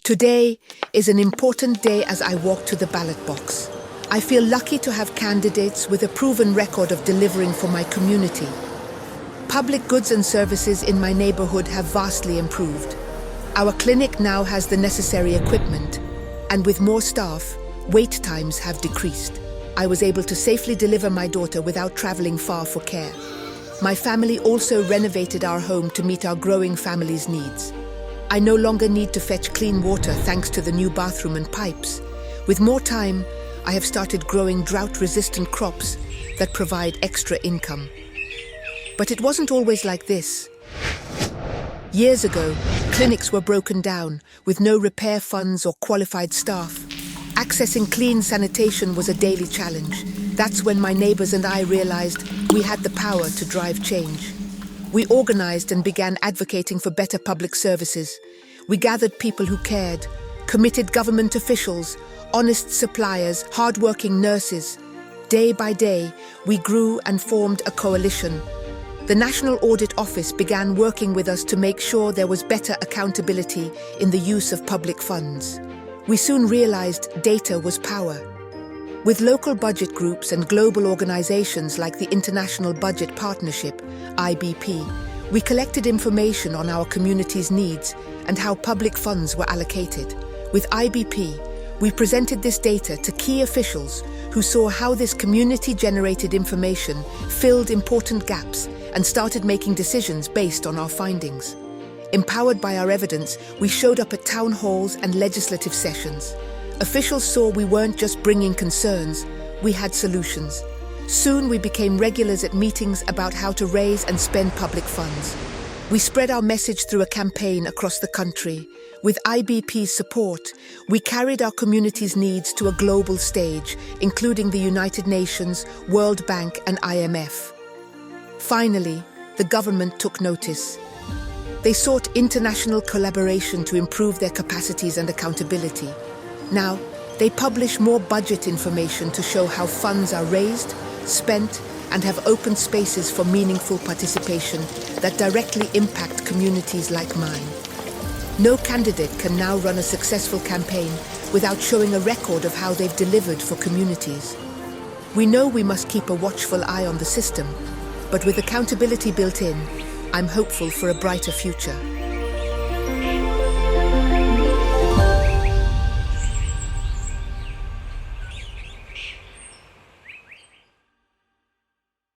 Today is an important day as I walk to the ballot box. I feel lucky to have candidates with a proven record of delivering for my community. Public goods and services in my neighborhood have vastly improved. Our clinic now has the necessary equipment, and with more staff, wait times have decreased. I was able to safely deliver my daughter without traveling far for care. My family also renovated our home to meet our growing family's needs. I no longer need to fetch clean water thanks to the new bathroom and pipes. With more time, I have started growing drought-resistant crops that provide extra income. But it wasn't always like this. Years ago, clinics were broken down with no repair funds or qualified staff. Accessing clean sanitation was a daily challenge. That's when my neighbors and I realized we had the power to drive change. We organized and began advocating for better public services. We gathered people who cared, committed government officials, honest suppliers, hardworking nurses. Day by day, we grew and formed a coalition. The National Audit Office began working with us to make sure there was better accountability in the use of public funds. We soon realized data was power. With local budget groups and global organizations like the International Budget Partnership, IBP, we collected information on our community's needs and how public funds were allocated. With IBP, we presented this data to key officials who saw how this community-generated information filled important gaps and started making decisions based on our findings. Empowered by our evidence, we showed up at town halls and legislative sessions. Officials saw we weren't just bringing concerns, we had solutions. Soon we became regulars at meetings about how to raise and spend public funds. We spread our message through a campaign across the country. With IBP's support, we carried our community's needs to a global stage, including the United Nations, World Bank, and IMF. Finally, the government took notice. They sought international collaboration to improve their capacities and accountability. Now, they publish more budget information to show how funds are raised, spent, and have open spaces for meaningful participation that directly impact communities like mine. No candidate can now run a successful campaign without showing a record of how they've delivered for communities. We know we must keep a watchful eye on the system, but with accountability built in, I'm hopeful for a brighter future.